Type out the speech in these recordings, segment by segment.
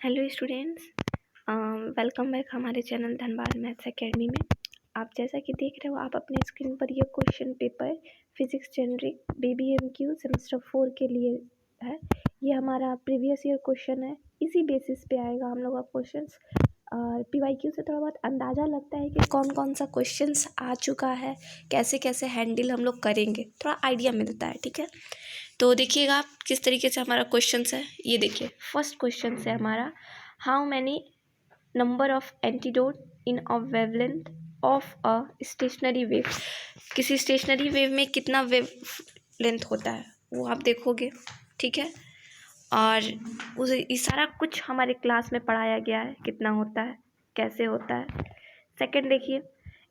Hello students, welcome back हमारे channel Dhanbad maths academy में। आप जैसा कि देख रहे हो आप अपने स्क्रीन पर ये question paper physics generic BBMQ semester 4 के लिए है। ये हमारा प्रीवियस ईयर क्वेश्चन है, इसी बेसिस पे आएगा हम लोग का क्वेश्चंस। और PYQ से थोड़ा बहुत अंदाज़ा लगता है कि कौन कौन सा क्वेश्चंस आ चुका है, कैसे कैसे हैंडल हम लोग करेंगे, थोड़ा आइडिया मिलता है। ठीक है, तो देखिएगा आप किस तरीके से हमारा क्वेश्चन है। ये देखिए, फर्स्ट क्वेश्चन है हमारा, how many number of antidote in a wavelength of a stationary wave. किसी स्टेशनरी वेव में कितना वेव लेंथ होता है वो आप देखोगे। ठीक है, और उसे ये सारा कुछ हमारे क्लास में पढ़ाया गया है, कितना होता है, कैसे होता है। सेकंड देखिए,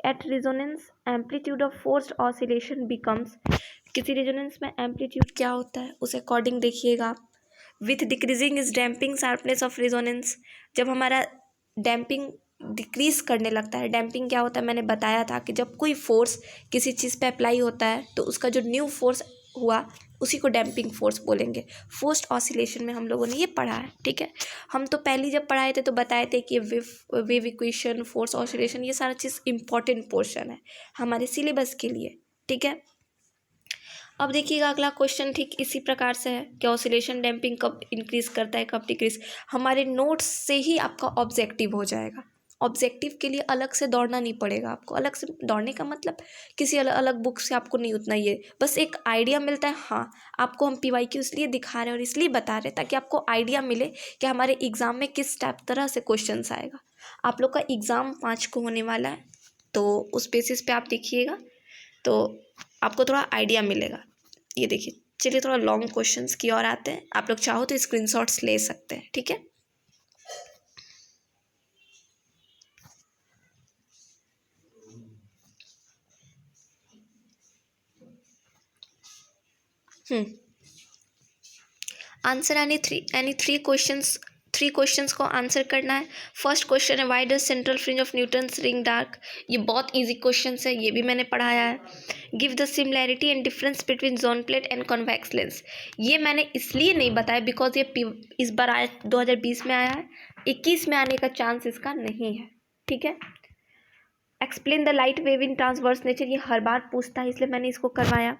at resonance amplitude of forced oscillation becomes. किसी रेजोनेंस में एम्पलीट्यूड क्या होता है उस अकॉर्डिंग देखिएगा आप। With decreasing is damping sharpness of resonance. जब हमारा डैम्पिंग डिक्रीज करने लगता है, डैम्पिंग क्या होता है मैंने बताया था कि जब कोई फोर्स किसी चीज़ पे अप्लाई होता है तो उसका जो न्यू फोर्स हुआ उसी को डैम्पिंग फोर्स बोलेंगे। फोर्स्ड ऑसिलेशन में हम लोगों ने ये पढ़ा है। ठीक है, हम तो पहले जब पढ़ाए थे तो बताए थे कि वेव इक्वेशन, फोर्स ऑसिलेशन, ये सारा चीज़ इंपॉर्टेंट पोर्शन है हमारे सिलेबस के लिए। ठीक है, अब देखिएगा अगला क्वेश्चन ठीक इसी प्रकार से है कि ऑसिलेशन डैम्पिंग कब इंक्रीज करता है, कब डिक्रीज। हमारे नोट्स से ही आपका ऑब्जेक्टिव हो जाएगा। ऑब्जेक्टिव के लिए अलग से दौड़ना नहीं पड़ेगा आपको। अलग से दौड़ने का मतलब किसी अलग अलग बुक से आपको नहीं उतना, ये बस एक आइडिया मिलता है। हाँ, आपको हम PYQ इसलिए दिखा रहे हैं और इसलिए बता रहे हैं ताकि आपको आइडिया मिले कि हमारे एग्ज़ाम में किस टाइप तरह से क्वेश्चन आएगा। आप लोग का एग्ज़ाम 5 को होने वाला है, तो उस बेसिस पे आप देखिएगा तो आपको थोड़ा आइडिया मिलेगा। ये देखिए, चलिए थोड़ा लॉन्ग क्वेश्चंस की ओर आते हैं। आप लोग चाहो तो स्क्रीनशॉट्स ले सकते हैं। ठीक है, आंसर एनी थ्री क्वेश्चंस को आंसर करना है। फर्स्ट क्वेश्चन है, why does central fringe of Newton's ring dark. ये बहुत इजी क्वेश्चन है, ये भी मैंने पढ़ाया है। Give the similarity and difference between zone plate and convex lens. ये मैंने इसलिए नहीं बताया बिकॉज ये इस बार आया 2020 में आया है, 21 में आने का चांस इसका नहीं है। ठीक है, explain the light wave in transverse nature, ये हर बार पूछता है इसलिए मैंने इसको करवाया।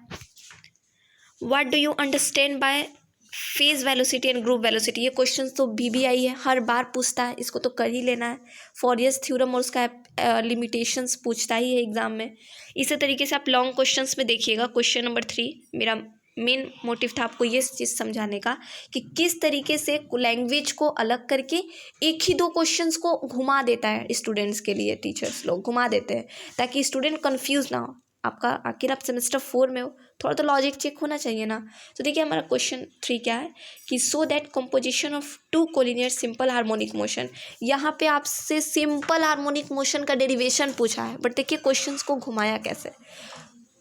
What do you understand by phase velocity and group velocity, ये क्वेश्चन तो BBI है, हर बार पूछता है, इसको तो कर ही लेना है। फॉरियर्स थ्योरम और उसका लिमिटेशंस पूछता ही है एग्जाम में। इसी तरीके से आप लॉन्ग क्वेश्चंस में देखिएगा। क्वेश्चन नंबर 3, मेरा मेन मोटिव था आपको ये चीज़ समझाने का कि किस तरीके से लैंग्वेज को अलग करके एक ही दो क्वेश्चंस को घुमा देता है स्टूडेंट्स के लिए। टीचर्स लोग घुमा देते हैं ताकि स्टूडेंट कंफ्यूज ना हो। आपका आखिर आप सेमेस्टर 4 में हो, थोड़ा तो लॉजिक चेक होना चाहिए ना। तो देखिए हमारा क्वेश्चन 3 क्या है कि so that composition of two collinear simple harmonic motion. यहाँ पे आपसे सिंपल हार्मोनिक मोशन का डेरिवेशन पूछा है, बट देखिए क्वेश्चंस को घुमाया कैसे।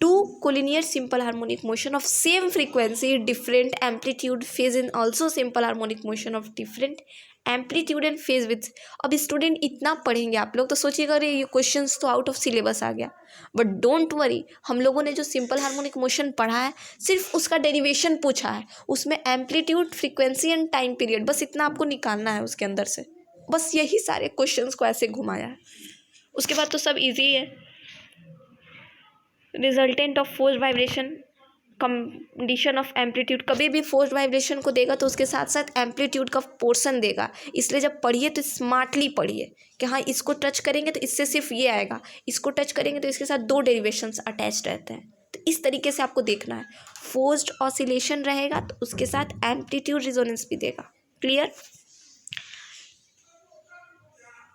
Two collinear simple harmonic motion of same frequency different amplitude phase in also simple harmonic motion of different amplitude and phase with. अब स्टूडेंट इतना पढ़ेंगे आप लोग तो सोचिएगा अरे ये क्वेश्चंस तो आउट ऑफ सिलेबस आ गया, बट डोंट वरी, हम लोगों ने जो सिंपल हार्मोनिक मोशन पढ़ा है सिर्फ उसका डेरिवेशन पूछा है, उसमें amplitude, frequency and time period बस इतना आपको निकालना है उसके अंदर से। बस यही सारे क्वेश्चंस को ऐसे घुमाया है, उसके बाद तो सब ईजी है। Resultant of force vibration, condition of amplitude, कभी भी फोर्स वाइब्रेशन को देगा तो उसके साथ साथ एम्पलीट्यूड का पोर्शन देगा, इसलिए जब पढ़िए तो स्मार्टली पढ़िए कि हाँ इसको टच करेंगे तो इससे सिर्फ ये आएगा, इसको टच करेंगे तो इसके साथ दो डेरिवेशंस अटैच रहते हैं। तो इस तरीके से आपको देखना है। फोर्स्ड ऑसिलेशन रहेगा तो उसके साथ एम्पलीट्यूड रिजोनेंस भी देगा। क्लियर,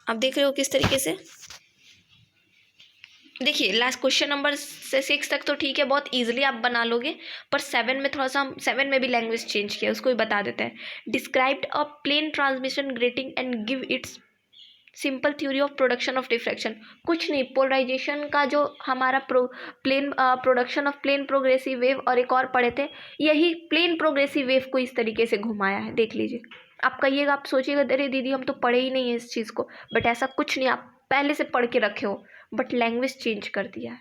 आप देख रहे हो किस तरीके से। देखिए लास्ट क्वेश्चन नंबर 6 तक तो ठीक है, बहुत इजीली आप बना लोगे, पर 7 में थोड़ा सा, 7 में भी लैंग्वेज चेंज किया, उसको भी बता देते हैं। Described a plane transmission grating and give its simple theory of production of diffraction. कुछ नहीं, पोलराइजेशन का जो हमारा production of plane progressive wave और एक और पढ़े थे, यही प्लेन प्रोग्रेसिव वेव को इस तरीके से घुमाया है। देख लीजिए, आप कहिएगा, आप सोचिएगा अरे दीदी हम तो पढ़े ही नहीं है इस चीज़ को, बट ऐसा कुछ नहीं, आप पहले से पढ़ के रखे हो, बट लैंग्वेज चेंज कर दिया है।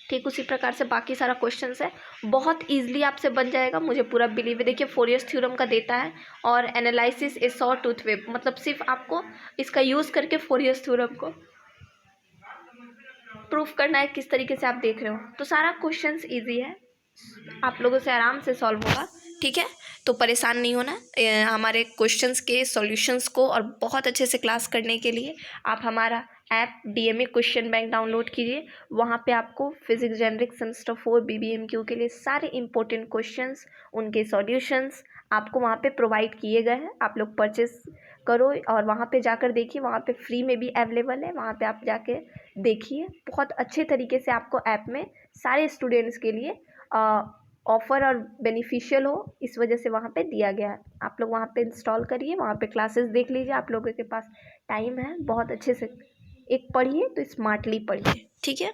ठीक उसी प्रकार से बाकी सारा क्वेश्चंस है, बहुत ईजिली आपसे बन जाएगा, मुझे पूरा बिलीव है। देखिए फोरियर्स थ्योरम का देता है और एनालिसिस ए सॉ टूथ वेव, मतलब सिर्फ आपको इसका यूज़ करके फोरियर्स थ्योरम को प्रूफ करना है किस तरीके से आप देख रहे हो। तो सारा क्वेश्चंस ईजी है, आप लोगों से आराम से सॉल्व होगा, ठीक है। तो परेशान नहीं होना हमारे क्वेश्चंस के सॉल्यूशंस को और बहुत अच्छे से क्लास करने के लिए आप हमारा app DMA question bank download कीजिए। वहाँ पे आपको फिजिक्स जेनरिक सेमेस्टर 4 BBMQ के लिए सारे इंपॉर्टेंट क्वेश्चंस, उनके सॉल्यूशंस आपको वहाँ पे प्रोवाइड किए गए हैं। आप लोग परचेस करो और वहाँ पे जाकर देखिए, वहाँ पे फ्री में भी अवेलेबल है, वहाँ पे आप जाके देखिए। बहुत अच्छे तरीके से आपको ऐप में सारे स्टूडेंट्स के लिए ऑफ़र और बेनिफिशियल हो, इस वजह से वहाँ पे दिया गया है। आप लोग वहाँ पे इंस्टॉल करिए, वहाँ पे क्लासेस देख लीजिए, आप लोगों के पास टाइम है, बहुत अच्छे से एक पढ़िए तो स्मार्टली पढ़िए, ठीक है।